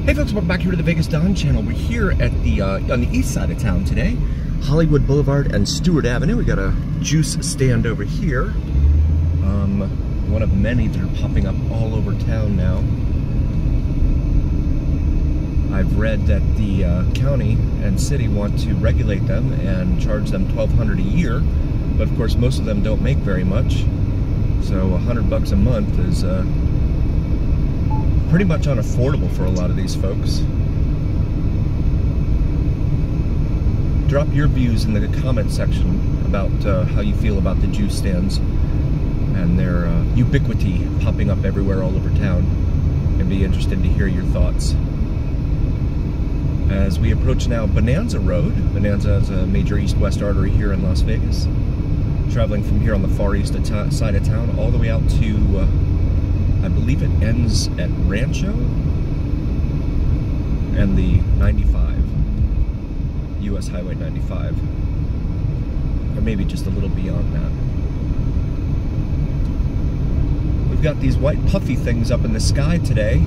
Hey folks, welcome back here to the Vegas Don channel. We're here at the on the east side of town today, Hollywood Boulevard and Stewart Avenue. We got a juice stand over here. One of many that are popping up all over town now. I've read that the county and city want to regulate them and charge them $1,200 a year, but of course most of them don't make very much. So $100 a month is pretty much unaffordable for a lot of these folks. Drop your views in the comment section about how you feel about the juice stands and their ubiquity popping up everywhere all over town. I'd be interested to hear your thoughts. As we approach now Bonanza Road. Bonanza is a major east-west artery here in Las Vegas. Traveling from here on the far east side of town all the way out to I believe it ends at Rancho and the 95, US Highway 95, or maybe just a little beyond that. We've got these white puffy things up in the sky today.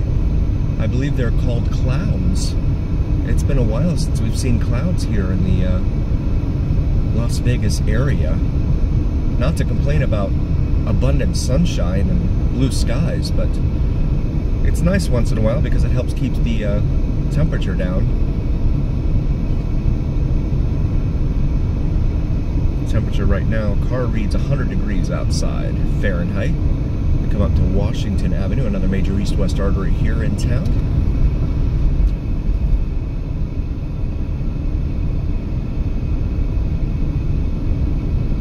I believe they're called clouds. It's been a while since we've seen clouds here in the Las Vegas area. Not to complain about abundant sunshine and blue skies, but it's nice once in a while because it helps keep the temperature down. Temperature right now, car reads 100 degrees outside Fahrenheit. We come up to Washington Avenue, another major east-west artery here in town.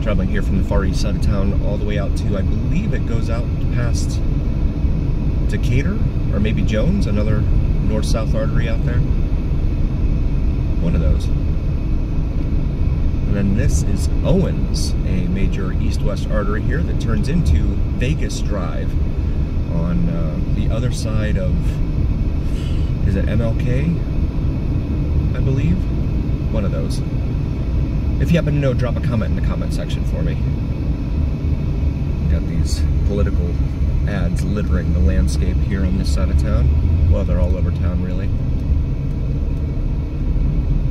Traveling here from the far east side of town all the way out to, I believe it goes out past Decatur, or maybe Jones, another north-south artery out there. One of those. And then this is Owens, a major east-west artery here that turns into Vegas Drive on the other side of, is it MLK, I believe? One of those. If you happen to know, drop a comment in the comment section for me. We've got these political ads littering the landscape here on this side of town. Well, they're all over town, really.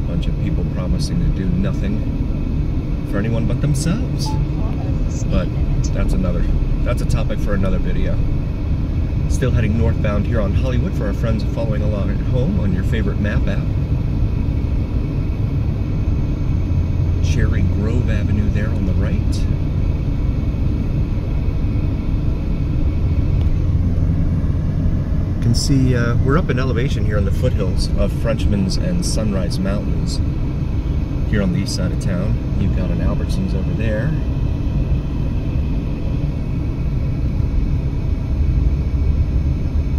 A bunch of people promising to do nothing for anyone but themselves. But that's a topic for another video. Still heading northbound here on Hollywood for our friends following along at home on your favorite map app. Cherry Grove Avenue there on the right. You can see we're up in elevation here in the foothills of Frenchman's and Sunrise Mountains here on the east side of town. You've got an Albertsons over there.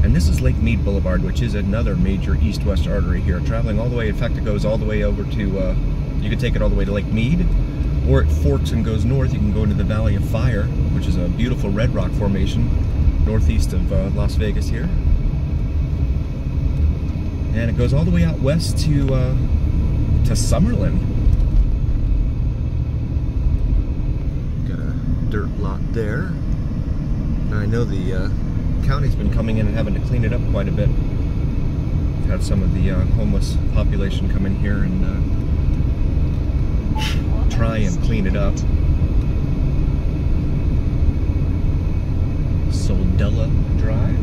And this is Lake Mead Boulevard, which is another major east-west artery here, traveling all the way, in fact it goes all the way over to you can take it all the way to Lake Mead, or it forks and goes north. You can go into the Valley of Fire, which is a beautiful red rock formation northeast of Las Vegas here. And it goes all the way out west to Summerlin. Got a dirt lot there. Now I know the county's been coming in and having to clean it up quite a bit. We've had some of the homeless population come in here and try and clean it up. Soldella Drive,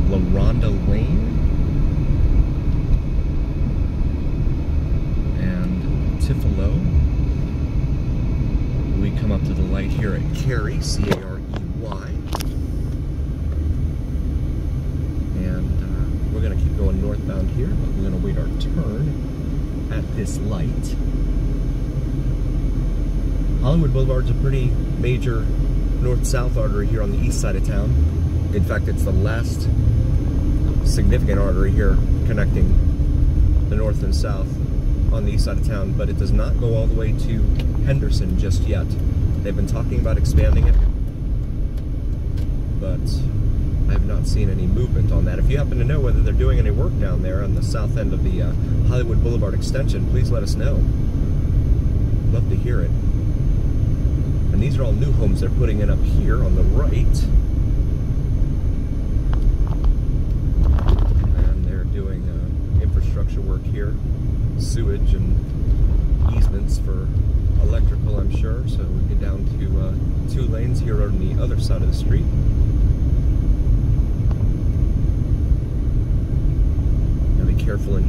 La Ronda Lane, and Tifolo. We come up to the light here at Carey, C-A-R-E-Y, and we're going to keep going northbound here, but we're going to wait our turn at this light. Hollywood Boulevard's a pretty major north-south artery here on the east side of town. In fact, it's the last significant artery here connecting the north and south on the east side of town, but it does not go all the way to Henderson just yet. They've been talking about expanding it, but I have not seen any movement on that. If you happen to know whether they're doing any work down there on the south end of the Hollywood Boulevard extension, please let us know. Love to hear it. And these are all new homes they're putting in up here on the right.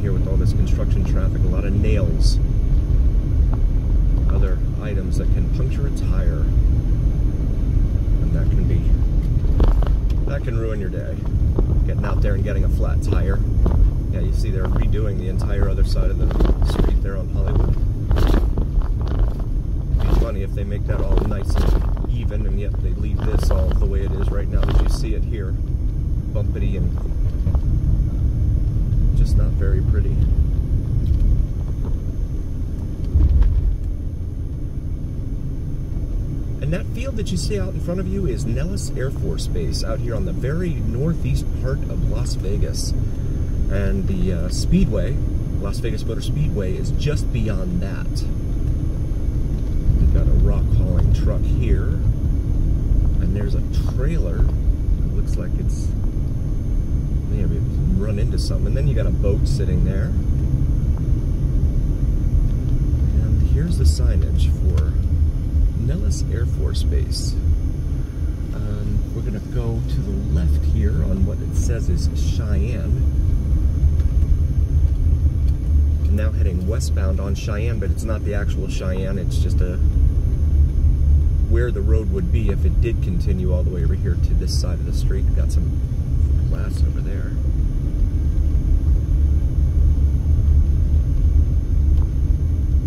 here with all this construction traffic. A lot of nails, other items that can puncture a tire, and that can ruin your day. Getting out there and getting a flat tire. Yeah, you see they're redoing the entire other side of the street there on Hollywood. It'd be funny if they make that all nice and even, and yet they leave this all the way it is right now as you see it here. Bumpity and just not very pretty. And that field that you see out in front of you is Nellis Air Force Base out here on the very northeast part of Las Vegas. And the Speedway, Las Vegas Motor Speedway, is just beyond that. We've got a rock hauling truck here. And there's a trailer. It looks like it's maybe run into something. And then you got a boat sitting there. And here's the signage for Nellis Air Force Base. We're going to go to the left here on what it says is Cheyenne. Now heading westbound on Cheyenne, but it's not the actual Cheyenne, it's just where the road would be if it did continue all the way over here to this side of the street. We've got some glass over there.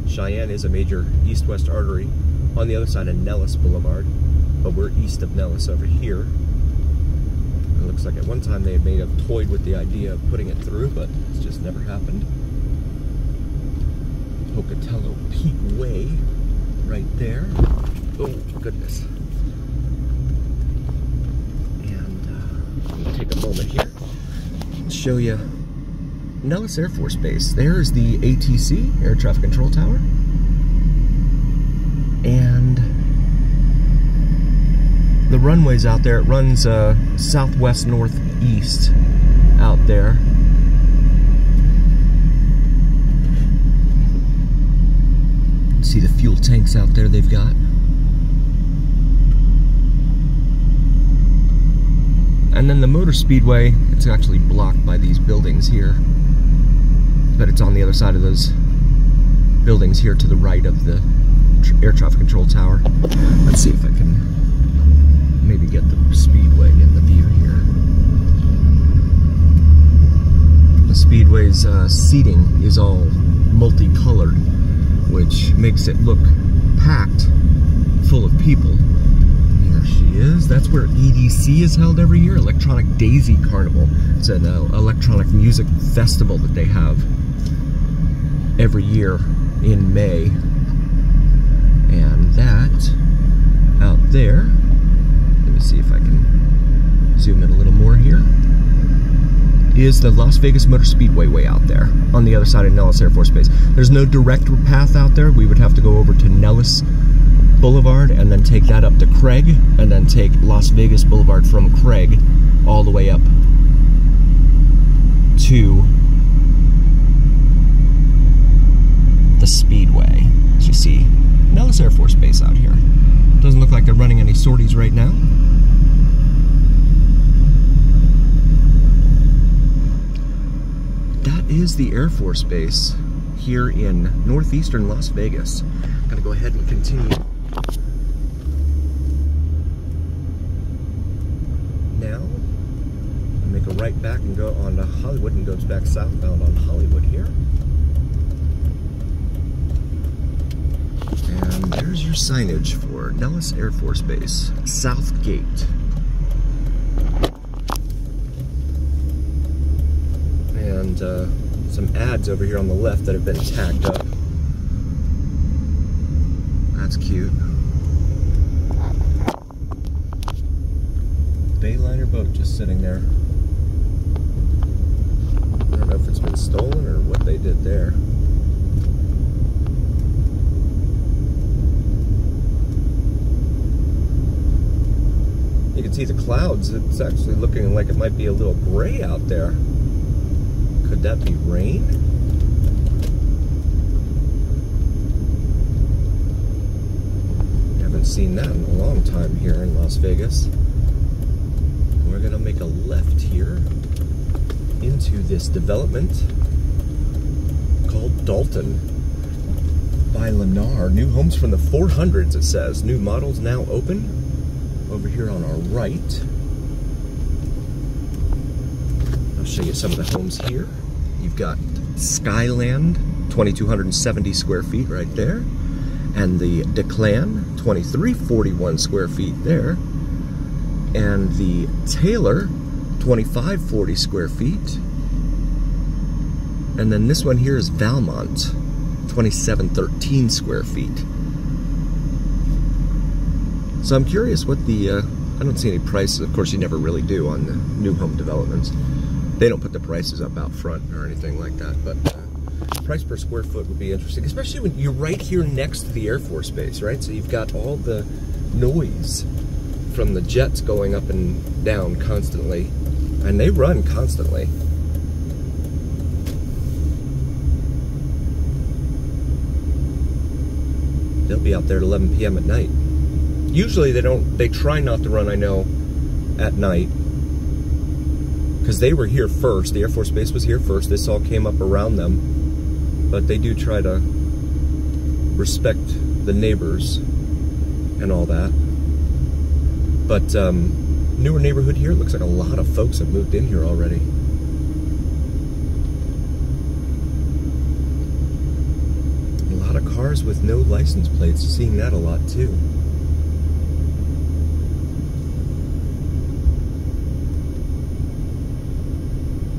Cheyenne is a major east-west artery on the other side of Nellis Boulevard, but we're east of Nellis over here. It looks like at one time they had toyed with the idea of putting it through, but it's just never happened. Pocatello Peak Way right there. Oh, goodness. And I'll take a moment here and show you Nellis Air Force Base. There's the ATC, Air Traffic Control Tower. And the runway's out there. It runs southwest northeast out there. See the fuel tanks out there they've got. And then the motor speedway, it's actually blocked by these buildings here. But it's on the other side of those buildings here to the right of the air traffic control tower. Let's see if I can maybe get the speedway in the view here. The speedway's seating is all multicolored, which makes it look packed full of people. Here she is. That's where EDC is held every year, Electronic Daisy Carnival. It's an electronic music festival that they have every year in May. And that out there, let me see if I can zoom in a little more here, is the Las Vegas Motor Speedway way out there on the other side of Nellis Air Force Base. There's no direct path out there. We would have to go over to Nellis Boulevard and then take that up to Craig, and then take Las Vegas Boulevard from Craig all the way up to the Speedway. As you see, Nellis Air Force Base out here. Doesn't look like they're running any sorties right now. That is the Air Force Base here in northeastern Las Vegas. I'm gonna go ahead and continue now. Make a right back and go on to Hollywood, and goes back southbound on Hollywood here. And there's your signage for Nellis Air Force Base, South Gate. And some ads over here on the left that have been tacked up. That's cute. Bayliner boat just sitting there. I don't know if it's been stolen or what they did there. You can see the clouds. It's actually looking like it might be a little gray out there. Could that be rain? Haven't seen that in a long time here in Las Vegas. We're gonna make a left here into this development. Old Dalton by Lennar. New homes from the 400s, it says. New models now open. Over here on our right. I'll show you some of the homes here. You've got Skyland, 2,270 square feet right there. And the Declan, 2,341 square feet there. And the Taylor, 2,540 square feet. And then this one here is Valmont, 2,713 square feet. So I'm curious what the, I don't see any prices. Of course, you never really do on the new home developments. They don't put the prices up out front or anything like that, but price per square foot would be interesting, especially when you're right here next to the Air Force Base, right? So you've got all the noise from the jets going up and down constantly, and they run constantly. They'll be out there at 11 p.m. at night. Usually they try not to run, I know, at night, because they were here first. The Air Force Base was here first. This all came up around them. But they do try to respect the neighbors and all that. But newer neighborhood here, looks like a lot of folks have moved in here already. A lot of cars with no license plates, seeing that a lot too.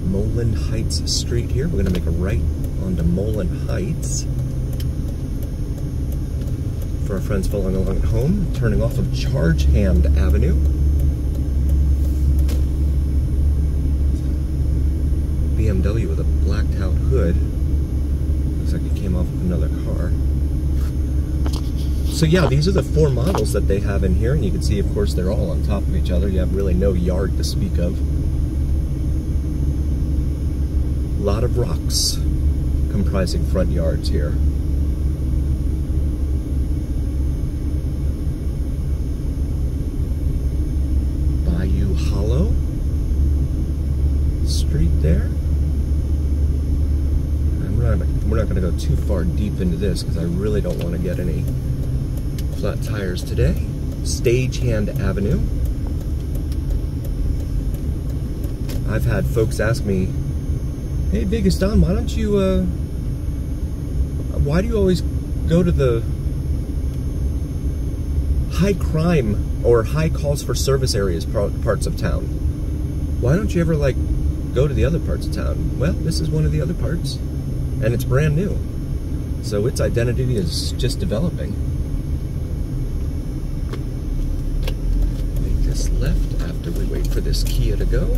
Mullen Heights Street here. We're going to make a right onto Mullen Heights. For our friends following along at home, turning off of Charge Hand Avenue. BMW with a blacked out hood. Looks like it came off of another car. So yeah, these are the 4 models that they have in here, and you can see, of course, they're all on top of each other. You have really no yard to speak of. A lot of rocks comprising front yards here. Bayou Hollow Street there. And we're not going to go too far deep into this because I really don't want to get any flat tires today. Stagehand Avenue. I've had folks ask me, "Hey, Vegas Don, why don't you, why do you always go to the high crime or high calls for service areas parts of town? Why don't you ever, like, go to the other parts of town?" Well, this is one of the other parts, and it's brand new. So its identity is just developing. Make this left after we wait for this Kia to go.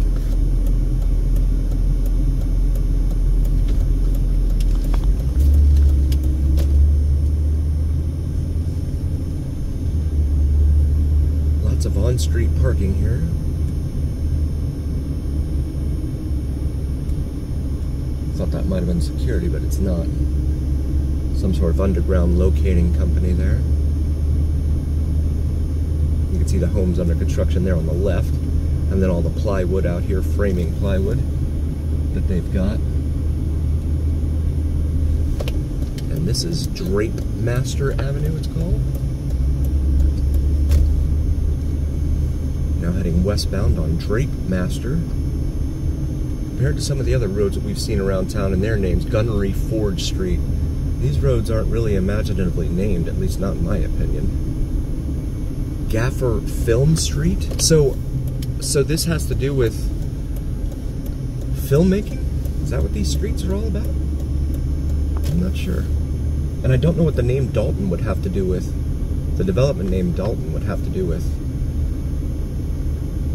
Of on-street parking here. Thought that might have been security, but it's not. Some sort of underground locating company there. You can see the homes under construction there on the left, and then all the plywood out here, framing plywood that they've got. And this is Drape Master Avenue, it's called. Now heading westbound on Drape Master. Compared to some of the other roads that we've seen around town and their names, Gunnery Forge Street, these roads aren't really imaginatively named, at least not in my opinion. Gaffer Film Street. So this has to do with filmmaking? Is that what these streets are all about? I'm not sure. And I don't know what the name Dalton would have to do with, the development name Dalton would have to do with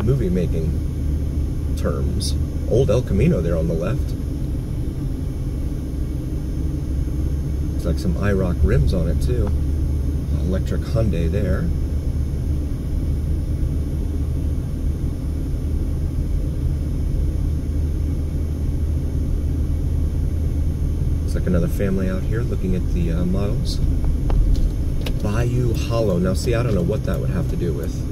movie making terms. Old El Camino there on the left. Looks like some IROC rims on it too. Electric Hyundai there. Looks like another family out here looking at the models. Bayou Hollow. Now see, I don't know what that would have to do with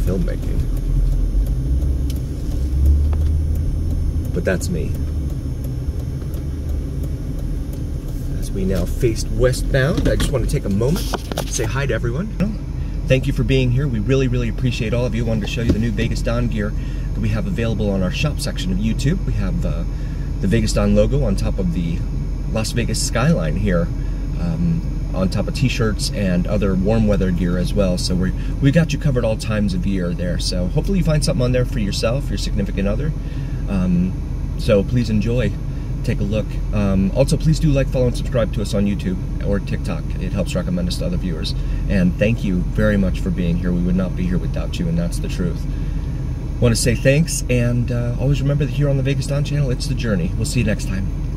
filmmaking. but that's me. As we now face westbound, I just want to take a moment to say hi to everyone. Thank you for being here. We really, really appreciate all of you. Wanted to show you the new Vegas Don gear that we have available on our shop section of YouTube. We have the Vegas Don logo on top of the Las Vegas skyline here, on top of t-shirts and other warm weather gear as well. So we got you covered all times of year there. So hopefully you find something on there for yourself, your significant other. So please enjoy, take a look. Also, please do like, follow, and subscribe to us on YouTube or TikTok. It helps recommend us to other viewers. And thank you very much for being here. We would not be here without you, and that's the truth. Want to say thanks, and always remember that here on the Vegas Don channel, it's the journey. We'll see you next time.